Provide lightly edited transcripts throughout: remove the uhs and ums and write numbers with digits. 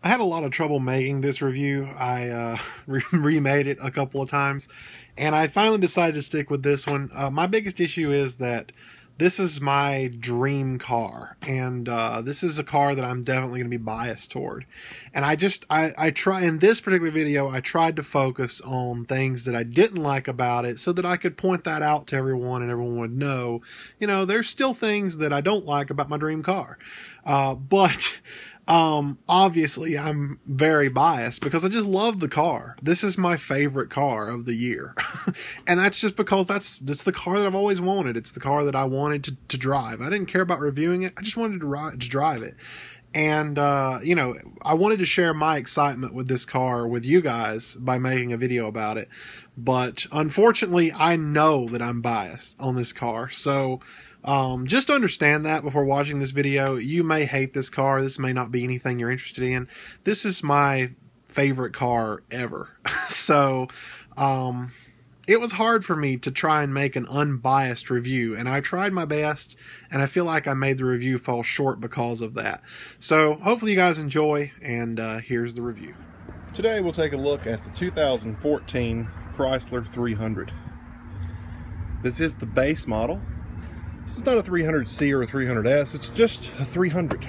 I had a lot of trouble making this review. I remade it a couple of times, and I finally decided to stick with this one. My biggest issue is that this is my dream car, and this is a car that I'm definitely going to be biased toward. And I try in this particular video, I tried to focus on things that I didn't like about it so that I could point that out to everyone and everyone would know, there's still things that I don't like about my dream car. But obviously I'm very biased because I just love the car. This is my favorite car of the year. And that's just because that's the car that I've always wanted. It's the car that I wanted to drive. I didn't care about reviewing it. I just wanted to drive it. And, I wanted to share my excitement with this car with you guys by making a video about it. But unfortunately, I know that I'm biased on this car. So, just understand that before watching this video. You may hate this car. This may not be anything you're interested in. This is my favorite car ever. So, it was hard for me to try and make an unbiased review, and I tried my best, and I feel like I made the review fall short because of that. So hopefully you guys enjoy, and here's the review. Today we'll take a look at the 2014 Chrysler 300. This is the base model. This is not a 300C or a 300S, it's just a 300.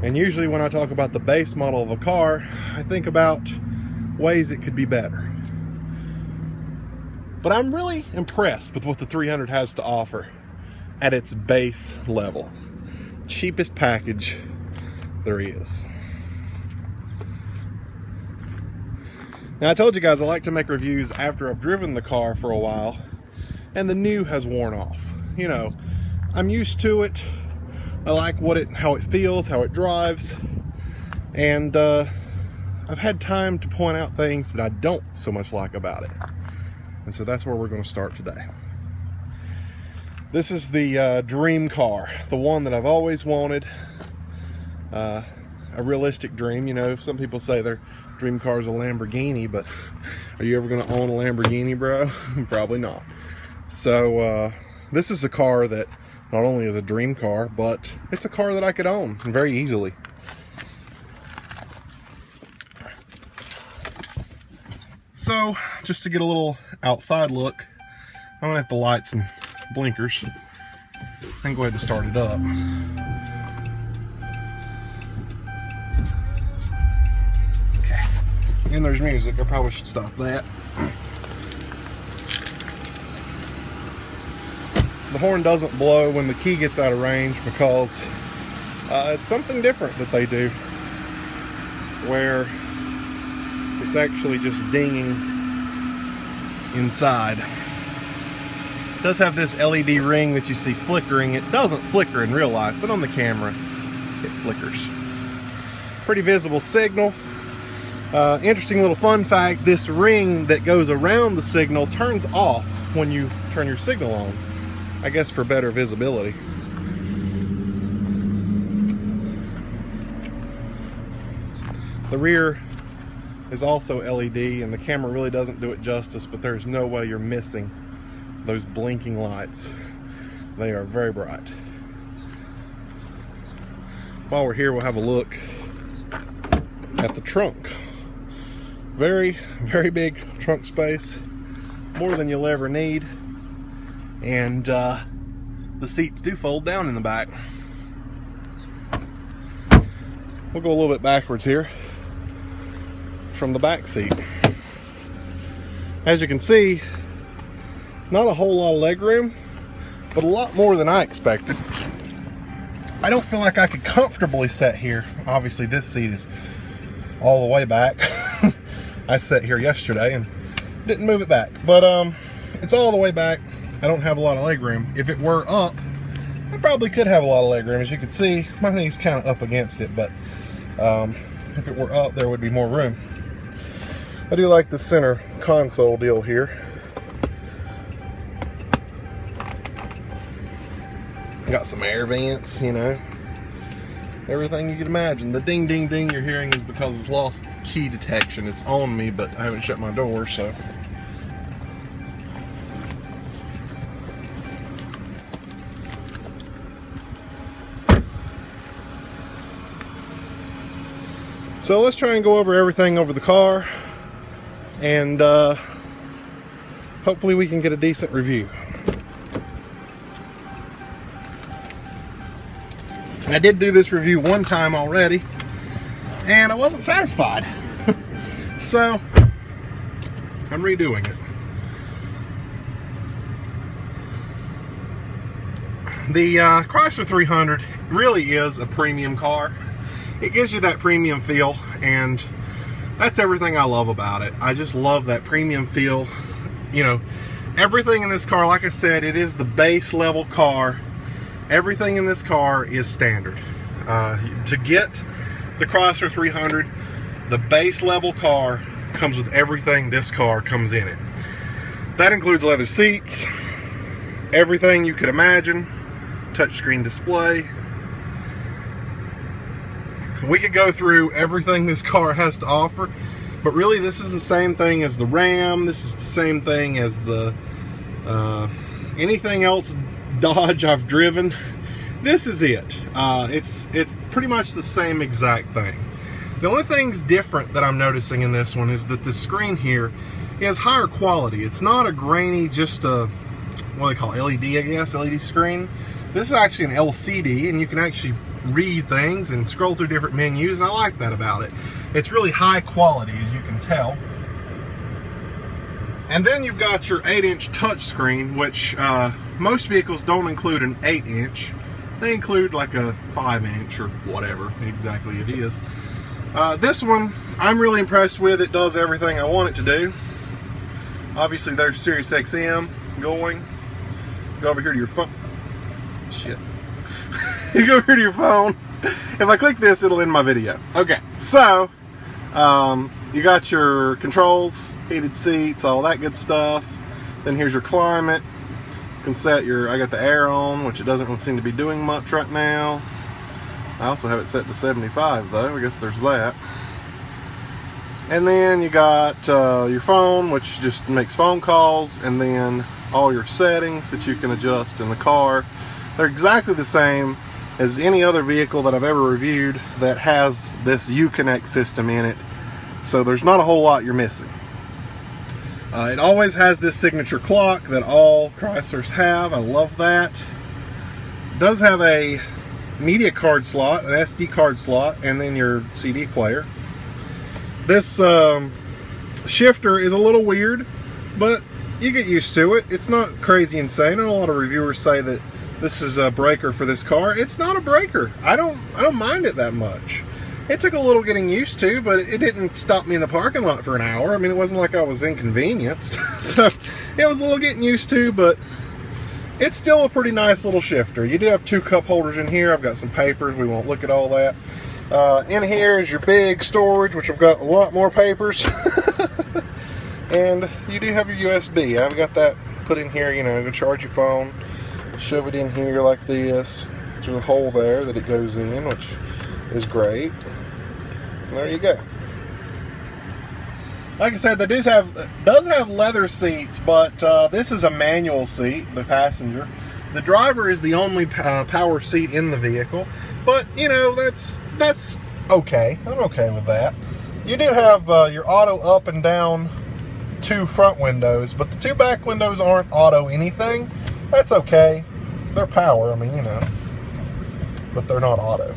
And usually when I talk about the base model of a car, I think about ways it could be better. But I'm really impressed with what the 300 has to offer at its base level. Cheapest package there is. Now, I told you guys I like to make reviews after I've driven the car for a while and the new has worn off. I'm used to it. I like how it feels, how it drives, and I've had time to point out things that I don't so much like about it. And so that's where we're going to start today. This is the dream car, the one that I've always wanted. A realistic dream. Some people say their dream car is a Lamborghini, but are you ever going to own a Lamborghini, bro? Probably not. So this is a car that not only is a dream car, but it's a car that I could own very easily. So, just to get a little outside look, I'm gonna hit the lights and blinkers and go ahead and start it up. Okay, and there's music. I probably should stop that. The horn doesn't blow when the key gets out of range because it's something different that they do, where it's actually just dinging inside. It does have this LED ring that you see flickering. It doesn't flicker in real life, but on the camera it flickers. Pretty visible signal. Interesting little fun fact, this ring that goes around the signal turns off when you turn your signal on, I guess for better visibility. The rear is also LED, and the camera really doesn't do it justice, but there's no way you're missing those blinking lights. They are very bright. While we're here, we'll have a look at the trunk. Very, very big trunk space, more than you'll ever need, and the seats do fold down in the back. We'll go a little bit backwards here from the back seat. As you can see, not a whole lot of leg room, but a lot more than I expected. I don't feel like I could comfortably sit here. Obviously this seat is all the way back. I sat here yesterday and didn't move it back, but it's all the way back. I don't have a lot of leg room. If it were up, I probably could have a lot of leg room. As you can see, my knee's kind of up against it, but if it were up, there would be more room. I do like the center console deal here. Got some air vents, everything you could imagine. The ding ding ding you're hearing is because it's lost key detection. It's on me, but I haven't shut my door, so. So let's try and go over everything over the car, and hopefully we can get a decent review. I did do this review one time already, and I wasn't satisfied. So I'm redoing it. The Chrysler 300 really is a premium car. It gives you that premium feel, and that's everything I love about it. I just love that premium feel. You know, everything in this car, like I said, it is the base level car. Everything in this car is standard. To get the Chrysler 300, the base level car comes with everything this car comes in it. That includes leather seats, everything you could imagine, touchscreen display. We could go through everything this car has to offer, but really this is the same thing as the Ram. This is the same thing as the anything else Dodge I've driven. This is it. It's pretty much the same exact thing. The only thing's different that I'm noticing in this one is that the screen here is higher quality. It's not a grainy, just a, what do they call it, LED, I guess, LED screen. This is actually an LCD, and you can actually read things and scroll through different menus, and I like that about it. It's really high quality, as you can tell. And then you've got your 8-inch touchscreen, which most vehicles don't include an 8-inch. They include like a 5-inch or whatever exactly it is. This one, I'm really impressed with. It does everything I want it to do. Obviously, there's Sirius XM going. Go over here to your phone. Shit. You go over here to your phone. If I click this, it'll end my video. Okay, so you got your controls, heated seats, all that good stuff. Then here's your climate. You can set your, I got the air on, which it doesn't seem to be doing much right now. I also have it set to 75 though, I guess there's that. And then you got your phone, which just makes phone calls, and then all your settings that you can adjust in the car. They're exactly the same as any other vehicle that I've ever reviewed that has this UConnect system in it. So there's not a whole lot you're missing. It always has this signature clock that all Chryslers have. I love that. It does have a media card slot, an SD card slot, and then your CD player. This shifter is a little weird, but you get used to it. It's not crazy insane. I know a lot of reviewers say that this is a breaker for this car. It's not a breaker. I don't mind it that much. It took a little getting used to, but it didn't stop me in the parking lot for an hour. I mean, it wasn't like I was inconvenienced. So it was a little getting used to, but it's still a pretty nice little shifter. You do have 2 cup holders in here. I've got some papers. We won't look at all that. In here is your big storage, which I've got a lot more papers. And you do have your USB. I've got that put in here, you know, to charge your phone. Shove it in here like this. There's a hole there that it goes in, which is great. And there you go. Like I said, that does have leather seats, but this is a manual seat, the passenger. The driver is the only power seat in the vehicle, but you know, that's okay. I'm okay with that. You do have your auto up and down 2 front windows, but the 2 back windows aren't auto anything. That's okay. They're power, I mean, you know, but they're not auto.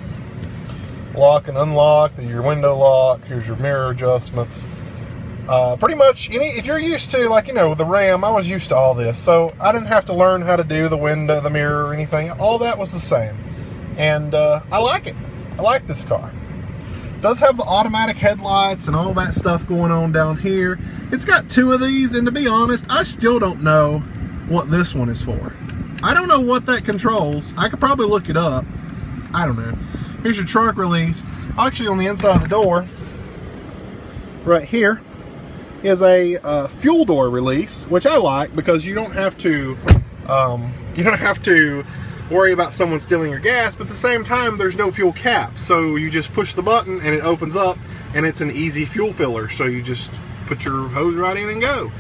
Lock and unlock, your window lock, here's your mirror adjustments. Pretty much, if you're used to, like, you know, with the Ram, I was used to all this, so I didn't have to learn how to do the window, the mirror, or anything. All that was the same, and I like it. I like this car. It does have the automatic headlights and all that stuff going on down here. It's got 2 of these, and to be honest, I still don't know what this one is for. I don't know what that controls. I could probably look it up. I don't know. Here's your trunk release. Actually, on the inside of the door, right here, is a fuel door release, which I like because you don't have to worry about someone stealing your gas, but at the same time, there's no fuel cap. So you just push the button and it opens up, and it's an easy fuel filler. So you just put your hose right in and go.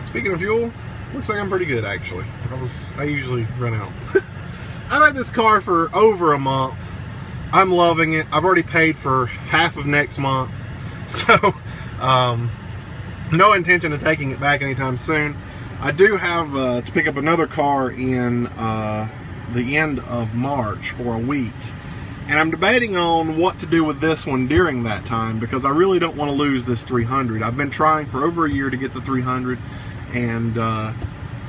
Speaking of fuel, looks like I'm pretty good actually. I usually run out. I had this car for over a month, I'm loving it. I've already paid for half of next month, so no intention of taking it back anytime soon. I do have to pick up another car in the end of March for a week, and I'm debating on what to do with this one during that time, because I really don't want to lose this 300. I've been trying for over a year to get the 300, and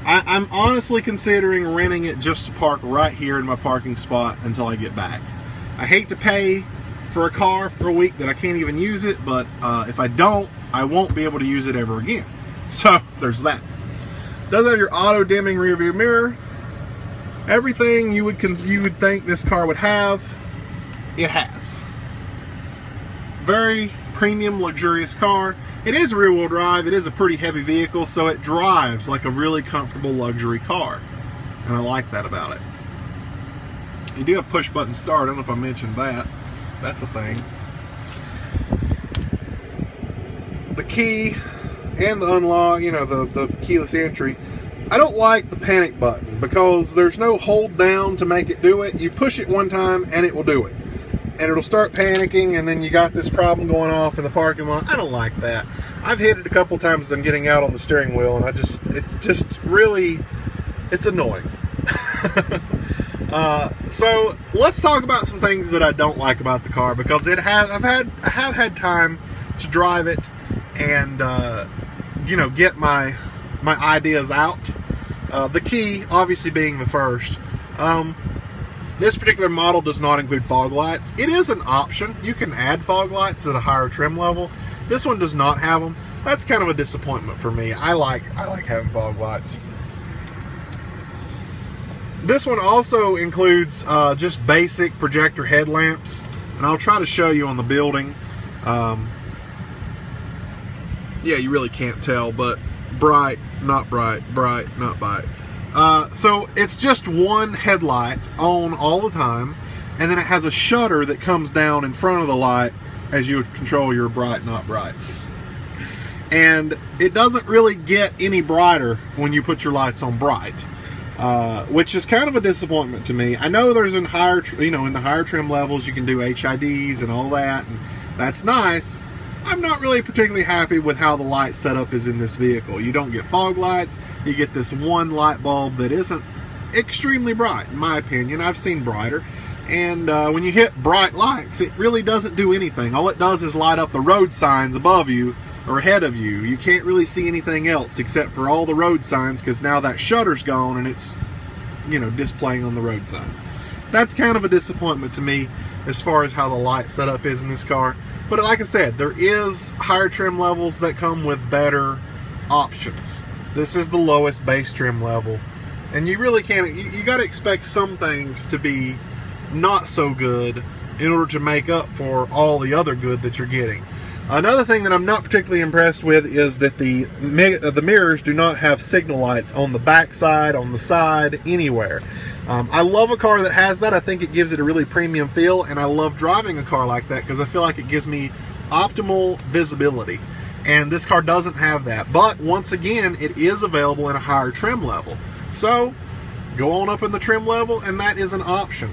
I'm honestly considering renting it just to park right here in my parking spot until I get back. I hate to pay for a car for a week that I can't even use it, but if I don't, I won't be able to use it ever again. So there's that. Does have your auto dimming rear view mirror. Everything you would think this car would have, it has. Very premium, luxurious car. It is rear wheel drive. It is a pretty heavy vehicle, so it drives like a really comfortable luxury car, and I like that about it. You do have push button start. I don't know if I mentioned that. That's a thing. The key and the unlock, you know, the keyless entry. I don't like the panic button because there's no hold down to make it do it. You push it one time and it will do it. And it'll start panicking, and then you got this problem going off in the parking lot. I don't like that. I've hit it a couple times as I'm getting out on the steering wheel, and it's just really, it's annoying. So let's talk about some things that I don't like about the car, because I have had time to drive it and you know, get my ideas out. The key obviously being the first. This particular model does not include fog lights. It is an option. You can add fog lights at a higher trim level. This one does not have them. That's kind of a disappointment for me. I like having fog lights. This one also includes just basic projector headlamps, and I'll try to show you on the building. Yeah, you really can't tell, but bright, not bright, bright, not bright. So it's just one headlight on all the time, and then it has a shutter that comes down in front of the light as you would control your bright, not bright. And it doesn't really get any brighter when you put your lights on bright. Which is kind of a disappointment to me. I know there's in higher, you know, in the higher trim levels you can do HIDs and all that, and that's nice. I'm not really particularly happy with how the light setup is in this vehicle. You don't get fog lights. You get this one light bulb that isn't extremely bright, in my opinion. I've seen brighter, and when you hit bright lights, it really doesn't do anything. All it does is light up the road signs above you or ahead of you. You can't really see anything else except for all the road signs, because now that shutter's gone and it's, you know, displaying on the road signs. That's kind of a disappointment to me as far as how the light setup is in this car. But like I said, there is higher trim levels that come with better options. This is the lowest base trim level, and you really can't, you got to expect some things to be not so good in order to make up for all the other good that you're getting. Another thing that I'm not particularly impressed with is that the mirrors do not have signal lights on the back side, on the side, anywhere. I love a car that has that. I think it gives it a really premium feel, and I love driving a car like that because I feel like it gives me optimal visibility. And this car doesn't have that. But once again, it is available in a higher trim level. So go on up in the trim level, and that is an option.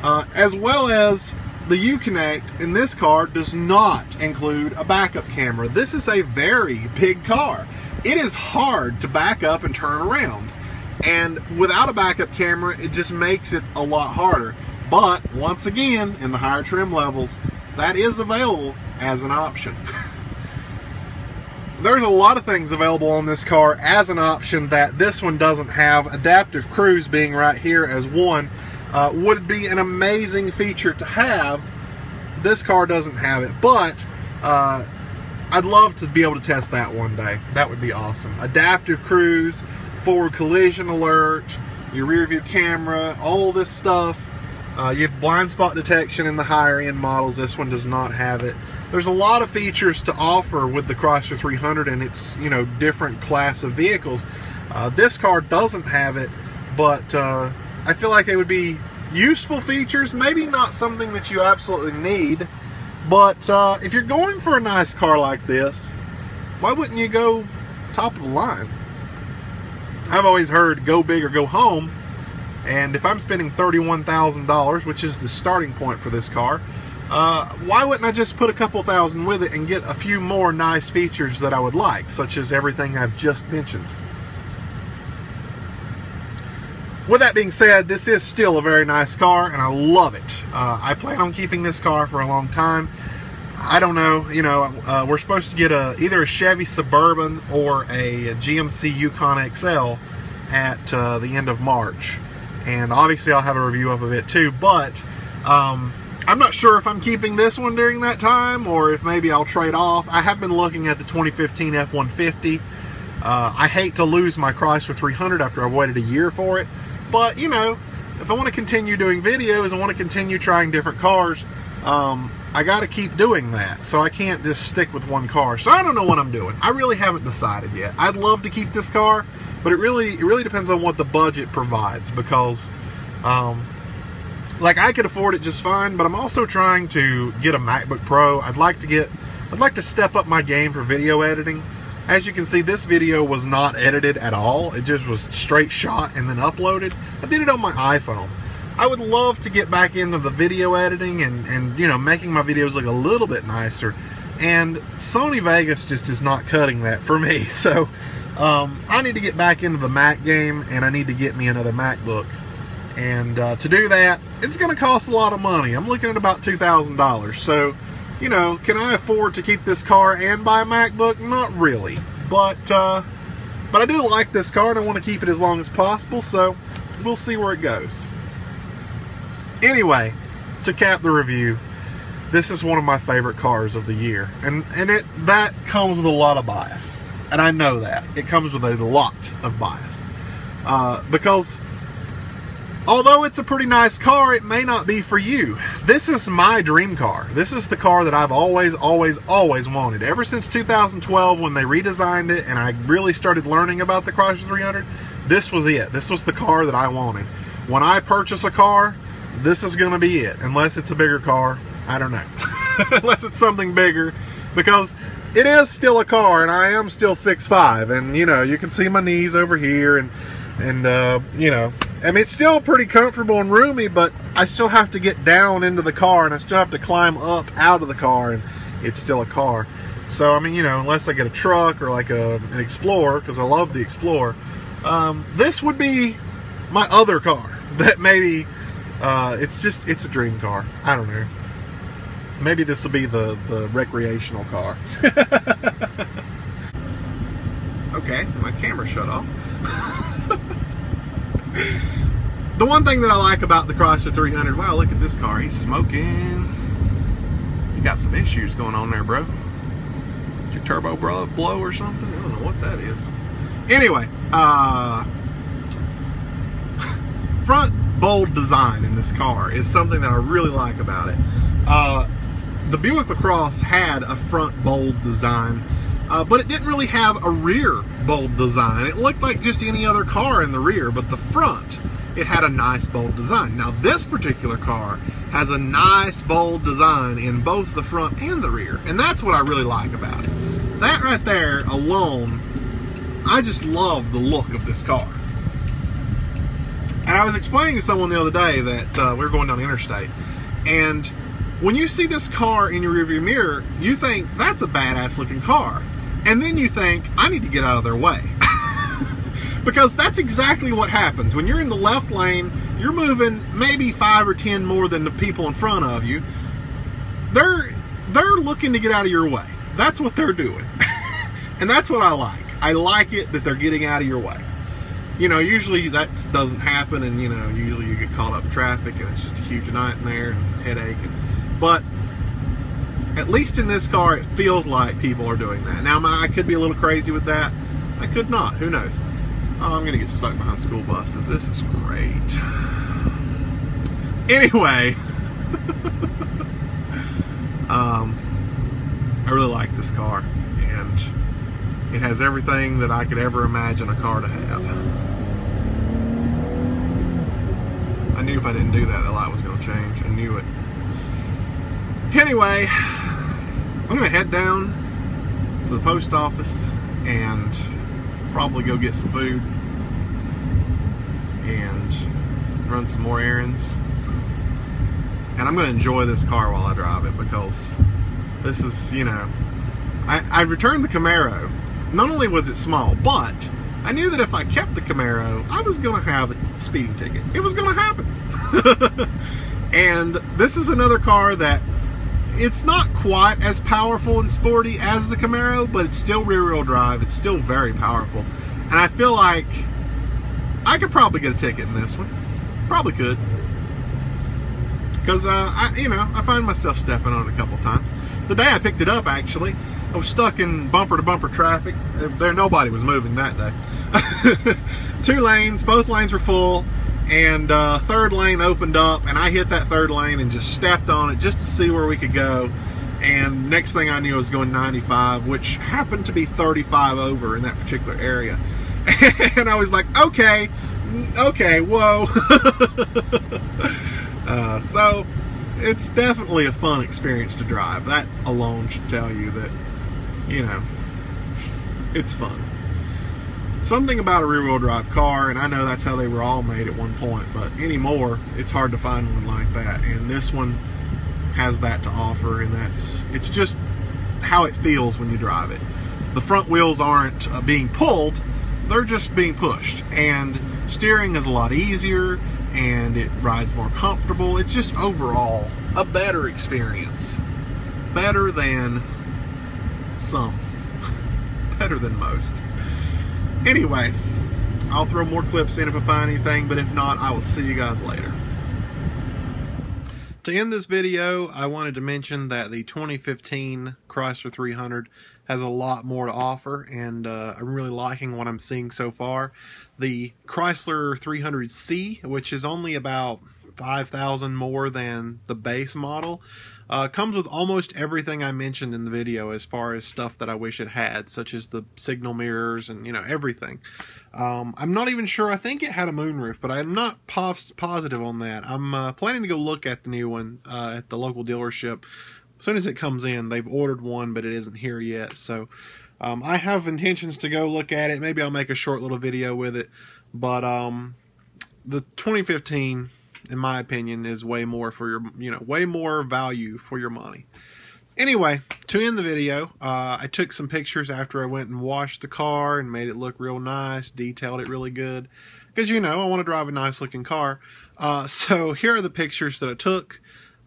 As well as the UConnect in this car does not include a backup camera. This is a very big car. It is hard to back up and turn around. And without a backup camera, it just makes it a lot harder. But once again, in the higher trim levels, that is available as an option. There's a lot of things available on this car as an option that this one doesn't have. Adaptive cruise being right here as one. Would be an amazing feature to have. This car doesn't have it, but I'd love to be able to test that one day. That would be awesome. Adaptive cruise, forward collision alert, your rear view camera, all this stuff. You have blind spot detection in the higher end models. This one does not have it. There's a lot of features to offer with the Chrysler 300 and its, you know, different class of vehicles. This car doesn't have it, but I feel like they would be useful features, maybe not something that you absolutely need, but if you're going for a nice car like this, why wouldn't you go top of the line? I've always heard go big or go home, And if I'm spending $31,000, which is the starting point for this car, why wouldn't I just put a couple thousand with it and get a few more nice features that I would like, such as everything I've just mentioned? With that being said, this is still a very nice car, and I love it. I plan on keeping this car for a long time. I don't know, you know, we're supposed to get either a Chevy Suburban or a GMC Yukon XL at the end of March. And obviously I'll have a review up of it too, but I'm not sure if I'm keeping this one during that time or if maybe I'll trade off. I have been looking at the 2015 F-150. I hate to lose my Chrysler 300 after I've waited a year for it, but you know, if I want to continue doing videos, I want to continue trying different cars, I got to keep doing that. So I can't just stick with one car. So I don't know what I'm doing. I really haven't decided yet. I'd love to keep this car, but it really depends on what the budget provides, because like I could afford it just fine, but I'm also trying to get a MacBook Pro. I'd like to step up my game for video editing. As you can see, this video was not edited at all. It just was straight shot and then uploaded. I did it on my iPhone. I would love to get back into the video editing and you know, making my videos look a little bit nicer. And Sony Vegas just is not cutting that for me. So I need to get back into the Mac game, and I need to get me another MacBook. And to do that, it's going to cost a lot of money. I'm looking at about $2,000. So, you know, can I afford to keep this car and buy a MacBook? Not really. But I do like this car, and I want to keep it as long as possible. So we'll see where it goes. Anyway, to cap the review, this is one of my favorite cars of the year. And that comes with a lot of bias. And I know that. It comes with a lot of bias. Because although it's a pretty nice car, it may not be for you. This is my dream car. This is the car that I've always wanted. Ever since 2012, when they redesigned it and I really started learning about the Chrysler 300, this was it. This was the car that I wanted. When I purchase a car, this is going to be it. Unless it's a bigger car. I don't know. Unless it's something bigger. Because it is still a car, and I am still 6'5", and you know, you can see my knees over here, and you know, I mean, it's still pretty comfortable and roomy, but I still have to get down into the car, and I still have to climb up out of the car, and it's still a car. So I mean, you know, unless I get a truck or like an Explorer, because I love the Explorer, this would be my other car that maybe it's a dream car. I don't know. Maybe this will be the recreational car. Okay, my camera shut off. The one thing that I like about the Chrysler 300, wow, look at this car. He's smoking. You got some issues going on there, bro. Did your turbo blow or something? I don't know what that is. Anyway, front bold design in this car is something that I really like about it. The Buick LaCrosse had a front bold design, but it didn't really have a rear bold design. It looked like just any other car in the rear, but the front, it had a nice bold design. Now this particular car has a nice bold design in both the front and the rear, and that's what I really like about it. That right there alone, I just love the look of this car. And I was explaining to someone the other day that we were going down the interstate, and when you see this car in your rearview mirror, you think, that's a badass looking car. And then you think, I need to get out of their way. Because that's exactly what happens. When you're in the left lane, you're moving maybe 5 or 10 more than the people in front of you. They're looking to get out of your way. That's what they're doing. And that's what I like. I like it that they're getting out of your way. You know, usually that doesn't happen, and you know, usually you get caught up in traffic and it's just a huge nightmare and headache. But at least in this car, it feels like people are doing that. Now, I could be a little crazy with that. I could not. Who knows? Oh, I'm going to get stuck behind school buses. This is great. Anyway, I really like this car, and it has everything that I could ever imagine a car to have. I knew if I didn't do that, the light was going to change. I knew it. Anyway, I'm going to head down to the post office and probably go get some food and run some more errands. And I'm going to enjoy this car while I drive it, because this is, you know, I returned the Camaro. Not only was it small, but I knew that if I kept the Camaro, I was going to have a speeding ticket. It was going to happen. And this is another car that it's not quite as powerful and sporty as the Camaro, but it's still rear-wheel drive. It's still very powerful. And I feel like I could probably get a ticket in this one. Probably could. Because, I find myself stepping on it a couple times. The day I picked it up, actually, I was stuck in bumper-to-bumper traffic. Nobody was moving that day. 2 lanes, both lanes were full, and third lane opened up, and I hit that third lane and just stepped on it just to see where we could go. And next thing I knew, I was going 95, which happened to be 35 over in that particular area. And I was like, okay, whoa. So it's definitely a fun experience to drive. That alone should tell you that, you know, it's fun. Something about a rear-wheel drive car, and I know that's how they were all made at one point, but anymore, it's hard to find one like that. And this one has that to offer, and it's just how it feels when you drive it. The front wheels aren't being pulled, they're just being pushed. And steering is a lot easier, and it rides more comfortable. It's just overall a better experience. Better than some. Better than most. Anyway, I'll throw more clips in if I find anything, but if not, I will see you guys later. To end this video, I wanted to mention that the 2015 Chrysler 300 has a lot more to offer, and I'm really liking what I'm seeing so far. The Chrysler 300C, which is only about $5,000 more than the base model, comes with almost everything I mentioned in the video as far as stuff that I wish it had, such as the signal mirrors and, you know, everything. I'm not even sure. I think it had a moonroof, but I'm not positive on that. I'm planning to go look at the new one at the local dealership. As soon as it comes in, they've ordered one, but it isn't here yet. So I have intentions to go look at it. Maybe I'll make a short little video with it. But the 2015, in my opinion, is way more for your, way more value for your money. Anyway, to end the video, I took some pictures after I went and washed the car and made it look real nice, detailed it really good. Because, I want to drive a nice looking car. So here are the pictures that I took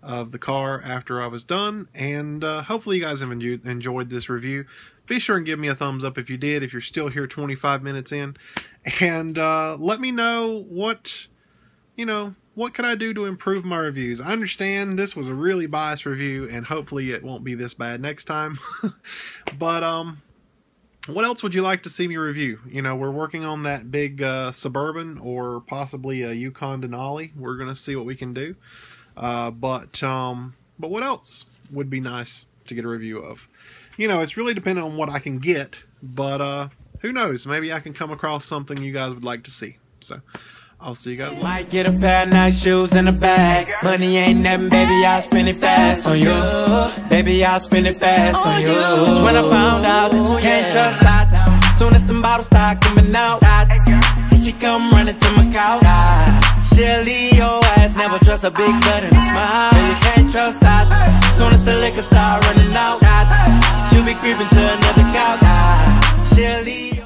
of the car after I was done. And hopefully you guys have enjoyed this review. Be sure and give me a thumbs up if you did, if you're still here 25 minutes in. And let me know what could I do to improve my reviews? I understand this was a really biased review, and hopefully it won't be this bad next time. But what else would you like to see me review? We're working on that big Suburban, or possibly a Yukon Denali. We're going to see what we can do. But what else would be nice to get a review of? It's really dependent on what I can get, but who knows? Maybe I can come across something you guys would like to see. So I'll see you guys later. Might get a pair of nice shoes in a bag. Money ain't nothing, baby, I'll spend it fast on you. Baby, I'll spend it fast on you. That's when I found out that you can't trust dots. Soon as them bottles start coming out, here she come running to my couch. She'll leave your ass, never trust a big butt and a smile. Yeah, you can't trust dots. Soon as the liquor start running out, she'll be creeping to another couch. She'll leave